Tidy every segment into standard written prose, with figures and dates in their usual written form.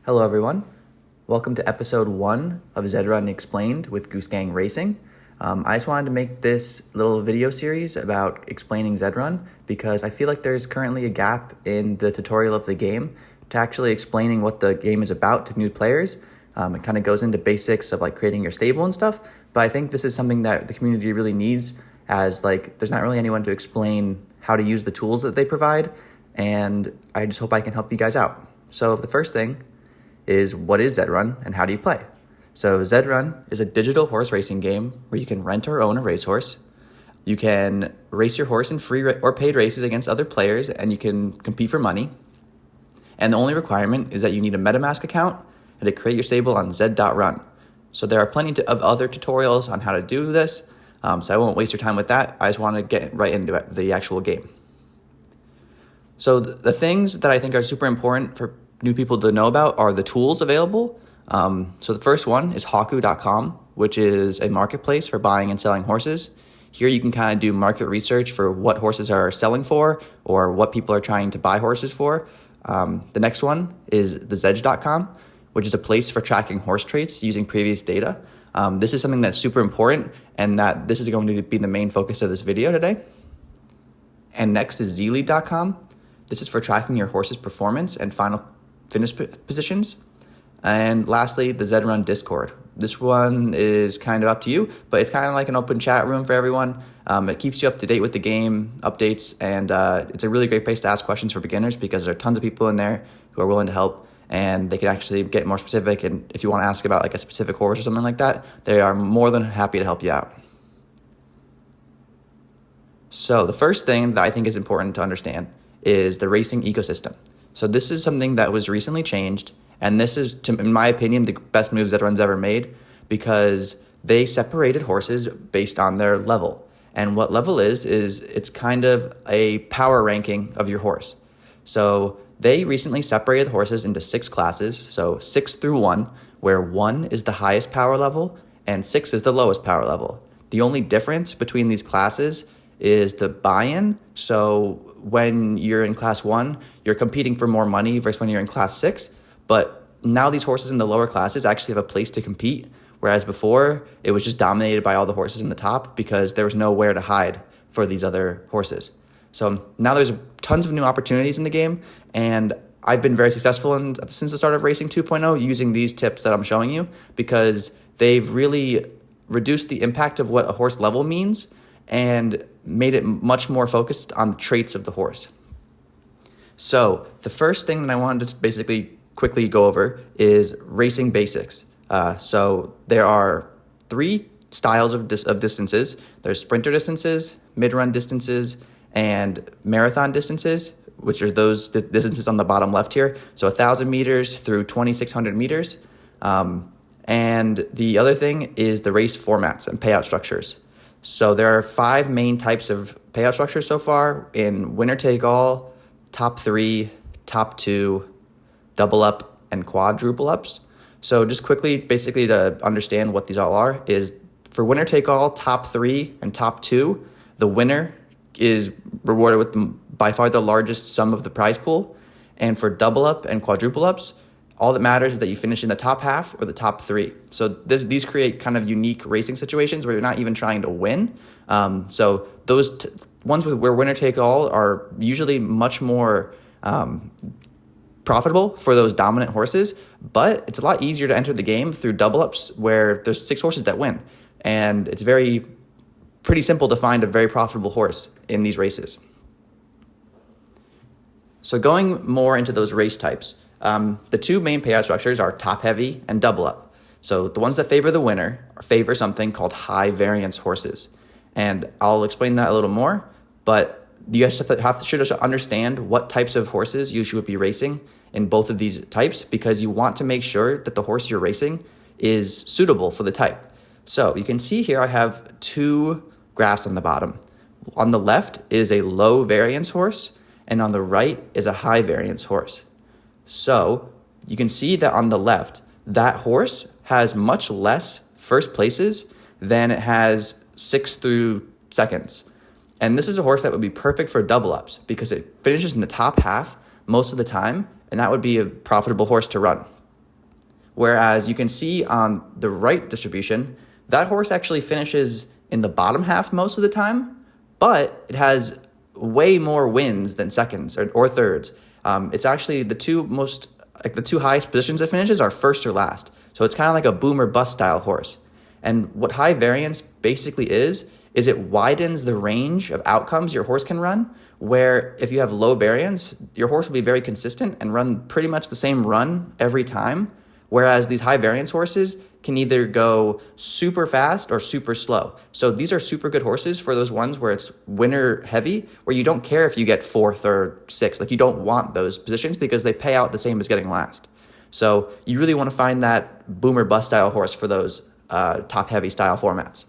Hello everyone, welcome to episode 1 of Zed Run Explained with Goose Gang Racing. I just wanted to make this little video series about explaining Zed Run because I feel like there's currently a gap in the tutorial of the game to actually explaining what the game is about to new players. It kind of goes into basics of like creating your stable and stuff, but I think this is something that the community really needs, as like there's not really anyone to explain how to use the tools that they provide, and I just hope I can help you guys out. So the first thing is, what is Zed Run and how do you play? So Zed Run is a digital horse racing game where you can rent or own a racehorse. You can race your horse in free or paid races against other players, and you can compete for money. And the only requirement is that you need a MetaMask account and to create your stable on Zed.Run. So there are plenty of other tutorials on how to do this, so I won't waste your time with that. I just want to get right into the actual game. So the things that I think are super important for new people to know about are the tools available. So the first one is Haku.com, which is a marketplace for buying and selling horses. Here you can kind of do market research for what horses are selling for or what people are trying to buy horses for. The next one is the Zedge.com, which is a place for tracking horse traits using previous data. This is something that's super important, and that this is going to be the main focus of this video today. And next is Zlead.com. This is for tracking your horse's performance and final finish positions. And lastly, the Zed Run Discord. This one is kind of up to you, but it's kind of like an open chat room for everyone. It keeps you up to date with the game updates, and it's a really great place to ask questions for beginners because there are tons of people in there who are willing to help, and they can actually get more specific. And if you want to ask about like a specific horse or something like that, they are more than happy to help you out. So the first thing that I think is important to understand is the racing ecosystem. So this is something that was recently changed, and this is, in my opinion, the best move Zed Run's ever made, because they separated horses based on their level. And what level is it's kind of a power ranking of your horse. So they recently separated horses into 6 classes, so 6 through 1, where 1 is the highest power level and 6 is the lowest power level. The only difference between these classes is the buy-in. So when you're in class 1, you're competing for more money versus when you're in class 6. But now these horses in the lower classes actually have a place to compete, whereas before it was just dominated by all the horses in the top because there was nowhere to hide for these other horses. So now there's tons of new opportunities in the game, and I've been very successful since the start of Racing 2.0 using these tips that I'm showing you, because they've really reduced the impact of what a horse level means and made it much more focused on the traits of the horse. So the first thing that I wanted to basically quickly go over is racing basics. So there are 3 styles of distances. There's sprinter distances, mid-run distances, and marathon distances, which are those distances on the bottom left here. So 1,000 meters through 2,600 meters. And the other thing is the race formats and payout structures. So there are 5 main types of payout structures so far in winner take all, top 3, top 2, double up, and quadruple ups. So just quickly, basically to understand what these all are, is for winner take all, top 3 and top 2, the winner is rewarded with by far the largest sum of the prize pool. And for double up and quadruple ups, all that matters is that you finish in the top half or the top 3. So these create kind of unique racing situations where you're not even trying to win. So those ones where winner take all are usually much more profitable for those dominant horses, but it's a lot easier to enter the game through double ups where there's 6 horses that win. And it's pretty simple to find a very profitable horse in these races. So going more into those race types, the 2 main payout structures are top heavy and double up. So the ones that favor the winner favor something called high variance horses. And I'll explain that a little more, but you should understand what types of horses you should be racing in both of these types, because you want to make sure that the horse you're racing is suitable for the type. So you can see here I have 2 graphs on the bottom. On the left is a low variance horse, and on the right is a high variance horse. So you can see that on the left, that horse has much less first places than it has 6 through seconds. And this is a horse that would be perfect for double ups because it finishes in the top half most of the time, and that would be a profitable horse to run. Whereas you can see on the right distribution, that horse actually finishes in the bottom half most of the time, but it has way more wins than seconds or thirds. It's actually the two highest positions it finishes are first or last. So it's kind of like a boom or bust style horse. And what high variance basically is it widens the range of outcomes your horse can run, where if you have low variance, your horse will be very consistent and run pretty much the same run every time. Whereas these high variance horses can either go super fast or super slow. So these are super good horses for those ones where it's winner heavy, where you don't care if you get fourth or sixth. Like, you don't want those positions because they pay out the same as getting last. So you really want to find that boom or bust style horse for those top heavy style formats.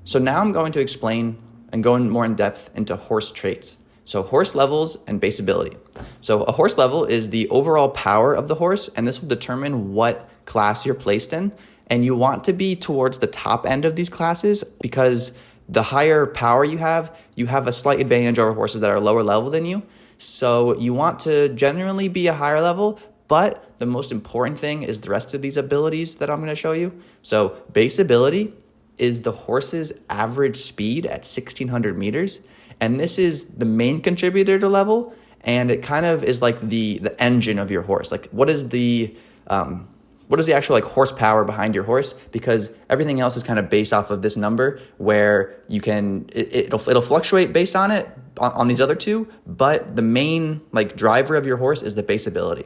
So now I'm going to explain and go in more in depth into horse traits. So horse levels and base ability. So a horse level is the overall power of the horse, and this will determine what class you're placed in. And you want to be towards the top end of these classes, because the higher power you have a slight advantage over horses that are lower level than you. So you want to generally be a higher level, but the most important thing is the rest of these abilities that I'm going to show you. So base ability is the horse's average speed at 1,600 meters. And this is the main contributor to level, and it kind of is like the engine of your horse. Like, what is the actual like horsepower behind your horse? Because everything else is kind of based off of this number, where you can it'll fluctuate based on it on these other two, but the main like driver of your horse is the base ability.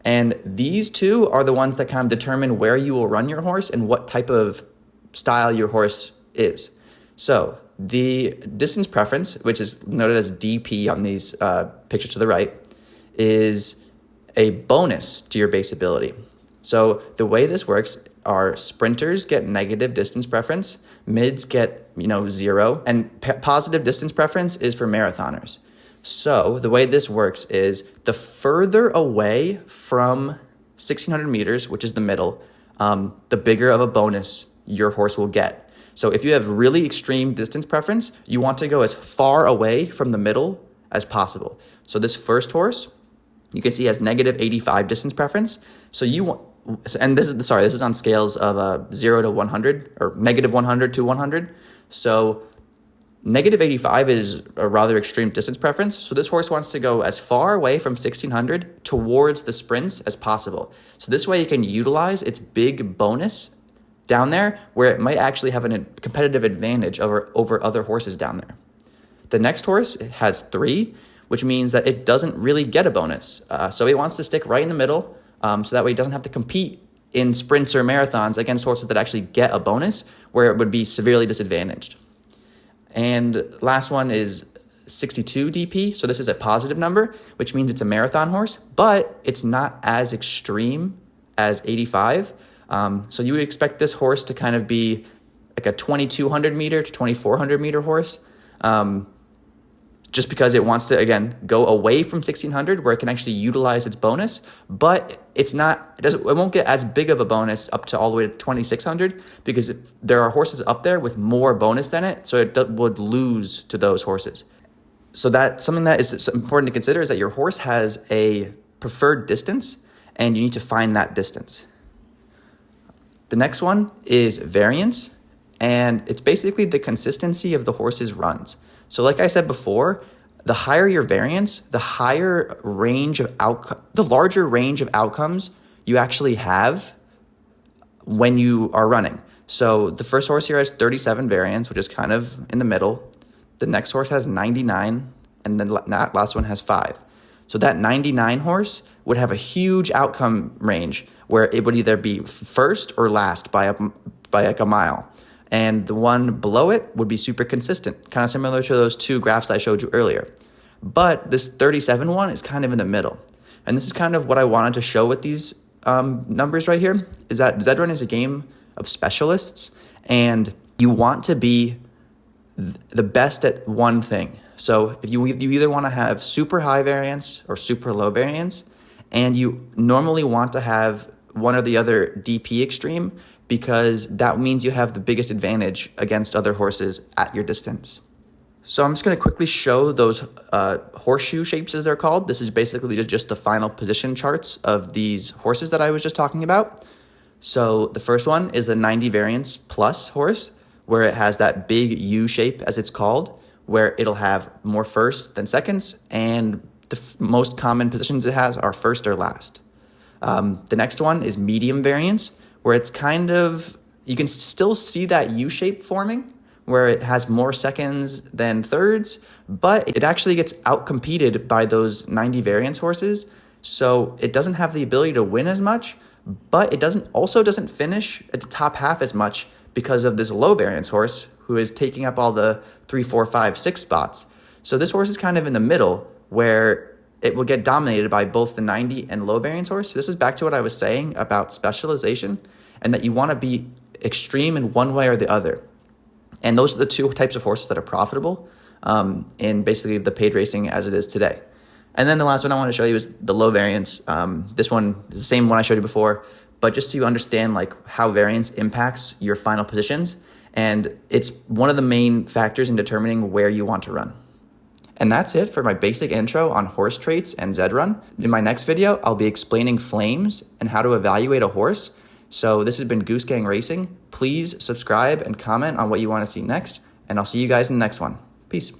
And these two are the ones that kind of determine where you will run your horse and what type of style your horse is. So the distance preference, which is noted as DP on these pictures to the right, is a bonus to your base ability. So the way this works are sprinters get negative distance preference, mids get 0, and positive distance preference is for marathoners. So the way this works is the further away from 1,600 meters, which is the middle, the bigger of a bonus your horse will get. So if you have really extreme distance preference, you want to go as far away from the middle as possible. So this first horse, you can see has negative 85 distance preference. So this is on scales of 0 to 100 or negative 100 to 100. So negative 85 is a rather extreme distance preference. So this horse wants to go as far away from 1,600 towards the sprints as possible. So this way it can utilize its big bonus down there, where it might actually have a competitive advantage over other horses down there. The next horse has 3, which means that it doesn't really get a bonus. So it wants to stick right in the middle, so that way it doesn't have to compete in sprints or marathons against horses that actually get a bonus, where it would be severely disadvantaged. And last one is 62 DP. So this is a positive number, which means it's a marathon horse, but it's not as extreme as 85. So you would expect this horse to kind of be like a 2,200 meter to 2,400 meter horse, just because it wants to, again, go away from 1,600 where it can actually utilize its bonus, but it won't get as big of a bonus up to all the way to 2,600, because there are horses up there with more bonus than it, so it would lose to those horses. So that's something that is important to consider, is that your horse has a preferred distance, and you need to find that distance. The next one is variance, and it's basically the consistency of the horse's runs. So like I said before, the higher your variance, the larger range of outcomes you actually have when you are running. So the first horse here has 37 variance, which is kind of in the middle. The next horse has 99, and then that last one has 5. So that 99 horse would have a huge outcome range, where it would either be first or last by like a mile. And the one below it would be super consistent, kind of similar to those two graphs I showed you earlier. But this 37 one is kind of in the middle. And this is kind of what I wanted to show with these numbers right here, is that Zed Run is a game of specialists, and you want to be the best at one thing. So if you either want to have super high variance or super low variance, and you normally want to have one or the other DP extreme, because that means you have the biggest advantage against other horses at your distance. So I'm just going to quickly show those horseshoe shapes, as they're called. This is basically just the final position charts of these horses that I was just talking about. So the first one is the 90 variance plus horse, where it has that big U shape, as it's called, where it'll have more firsts than seconds, and the most common positions it has are first or last. The next one is medium variance, where it's kind of, you can still see that U shape forming, where it has more seconds than thirds, but it actually gets outcompeted by those 90 variance horses. So it doesn't have the ability to win as much, but it doesn't finish at the top half as much because of this low variance horse who is taking up all the 3, 4, 5, 6 spots. So this horse is kind of in the middle where it will get dominated by both the 90 and low variance horse. This is back to what I was saying about specialization and that you want to be extreme in one way or the other. And those are the two types of horses that are profitable in basically the paid racing as it is today. And then the last one I want to show you is the low variance. This one is the same one I showed you before, but just so you understand like how variance impacts your final positions. And it's one of the main factors in determining where you want to run. And that's it for my basic intro on horse traits and Zed Run. In my next video, I'll be explaining flames and how to evaluate a horse. So this has been Goose Gang Racing. Please subscribe and comment on what you want to see next, and I'll see you guys in the next one. Peace.